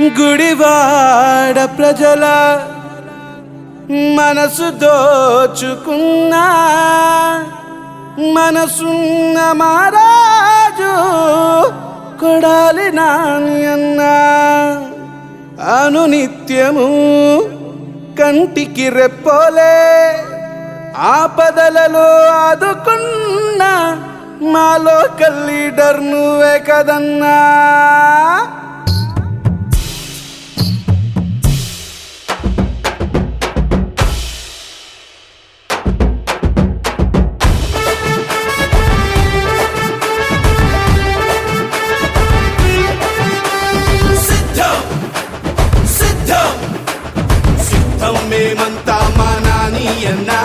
గుడివాడ ప్రజల మనసు దోచుకున్నా మనసున్న మహారాజు కొడాలి నాని అన్నా అనునిత్యము కంటికి రెప్పోలే ఆపదలలో ఆదుకున్న మా లోకల్ లీడర్ నువ్వే కదన్నా. మేమంతా మా నాని అన్నా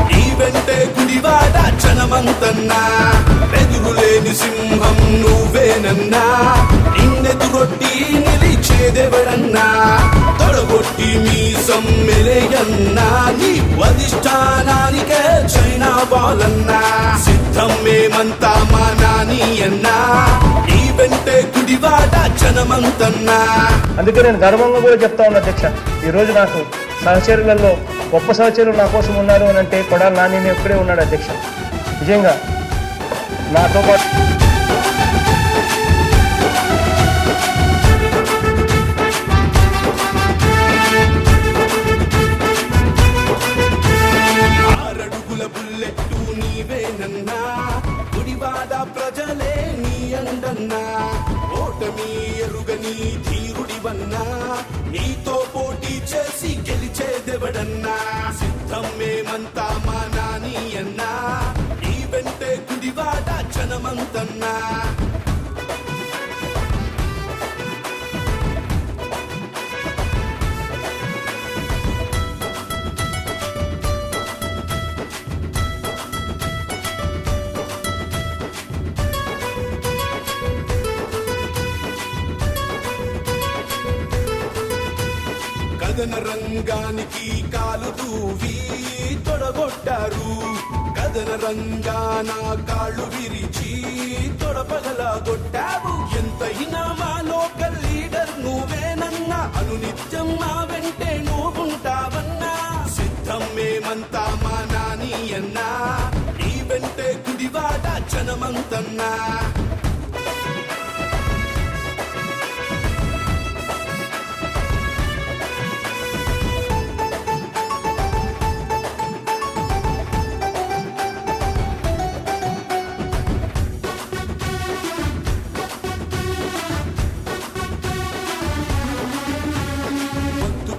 నీ వెంటే గుడివాడ జనమంతన్నా ఎదురులేని సింహం నువ్వేనన్నా నిన్నెదురొట్టి నిలిచేదెవడన్నా తొడగొట్టి మీ సమ్మెలేయన్నా నీ అధిష్టానానికే చైనా బాలన్నా సిద్ధం మేమంతా మా నాని అన్నా నీ వెంటే గుడివాడ జనమంతన్నా. అందుకే నేను గర్వంగా కూడా చెప్తా ఉన్నా అధ్యక్ష, ఈరోజు నాకు సహచరులలో గొప్ప సహచరులు నా కోసం ఉన్నారు అని అంటే కొడాలి నాని ఒక్కడే ఉన్నాడు అధ్యక్ష. నిజంగా నాతో పాటు ఆరడుగుల బుల్లెట్టు నీవేనన్నా గుడివాడ ప్రజలే నీ అండన్నా ఓటమి ఎరుగని ధీరుడివన్నా నీతో పోటీ చేసి గెలిచేదెవడన్నా సిద్ధం మేమంతా మా నాని అన్నా నీ వెంటే గుడివాడ జనమంతన్నా. కథన రంగానికి కాలు దూవి తొడగొట్టారు కథన రంగాన కాళ్ళు విరిచి తొడపగలగొట్టావు ఎంతైనా మా లోకల్ లీడర్ నువ్వేనన్నా అనునిత్యం మా వెంటే నువ్వుంటావన్నా సిద్ధం మేమంతా మా నాని అన్నా నీ వెంటే గుడివాడ జనమంతన్నా.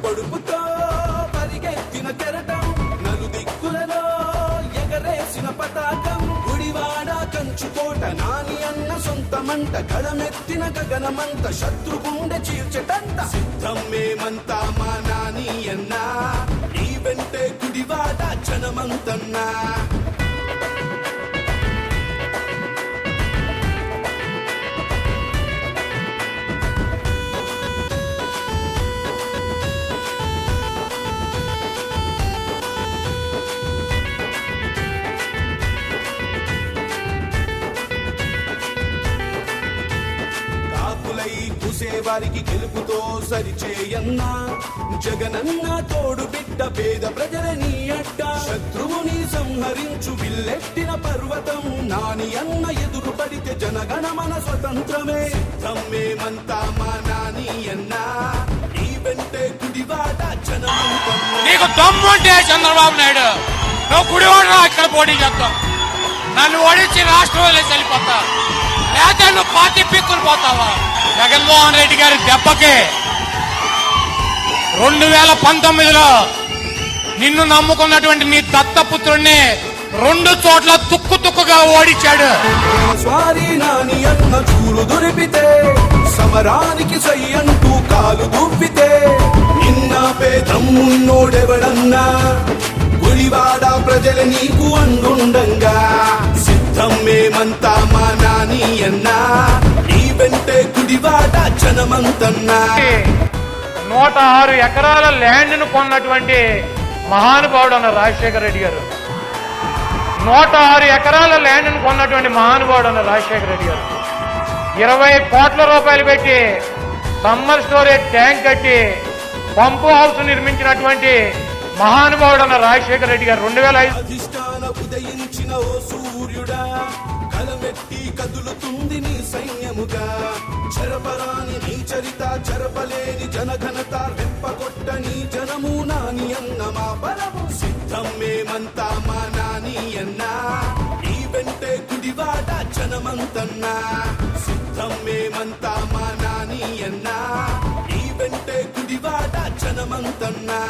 పొడుపుతో పరిగెత్తిన కెరటం నలుదిక్కులలో ఎగరేసిన పతాకం గుడివాడ కంచుకోట నాని అన్న సొంతమంట గడమెత్తిన గగనమంత శత్రు గుండె చీల్చటంత సిద్ధం మేమంతా మా నాని అన్నా నీ వెంటే గుడివాడ జనమంతన్నా. వారికి గెలుపుతో సరిచేయన్నా జగనన్న తోడు బిడ్డ పేద ప్రజలని అడ్డ శత్రువుని సంహరించు విల్లెట్టిన పర్వతం నాని అన్న ఎదురు పడితే జనగణమన స్వతంత్రమే సిద్ధం మేమంతా మా నాని అన్నా నీ వెంటే గుడివాడ జనమంతన్నా. నీకు దమ్ముంటే చంద్రబాబు నాయుడు నువ్వు గుడివాడ ఇక్కడ పోటీ చేస్తావు, నన్ను ఓడించి రాష్ట్రంలో చనిపోతా లేకపోతే నువ్వు పార్టీ పిక్కులు పోతావా? జగన్మోహన్ రెడ్డి గారి దెబ్బకి 2019లో నిన్ను నమ్ముకున్నటువంటి నీ దత్తపుత్రుణ్ణి 2 చోట్ల తుక్కుగా ఓడించాడు. స్వారీ నాని అన్న చూలు దురిపితే సమరానికి సై అంటూ కాలు దువ్వితే నిన్న పేదమ్మున్నోడెవడన్నా గుడివాడ ప్రజల నీకు అండుండంగా సిద్ధం మేమంతా మా నాని అన్నా నీ వెంటే గుడివాడ జనమంతన్నా. 106 ఎకరాల ల్యాండ్ను కొన్నటువంటి మహానుభావుడు అన్న రాజశేఖర రెడ్డి గారు. 106 ఎకరాల ల్యాండ్ను కొన్నటువంటి మహానుభావుడు అన్న రాజశేఖర రెడ్డి గారు 20 కోట్ల రూపాయలు పెట్టి సమ్మర్ స్టోరేజ్ ట్యాంక్ కట్టి పంపు హౌస్ నిర్మించినటువంటి మహానుభావుడన్న రాజశేఖర రెడ్డి గారు 2005 అధిష్టాన ఉదయించిన ఓ సూర్యుడా కలమెట్టి కదులుతుంది నీ సైన్యముగా చెరపరాని నీ చరిత చెరపలేని జనఘనత రెప్పగొట్ట నీ జనము నాని అన్న మా బలము సిద్ధం మేమంతా మా నాని అన్నా నీ వెంటే గుడివాడ జనమంతన్నా సిద్ధం మేమంతా మా నాని అన్నా నీ వెంటే గుడివాడ జనమంతన్నా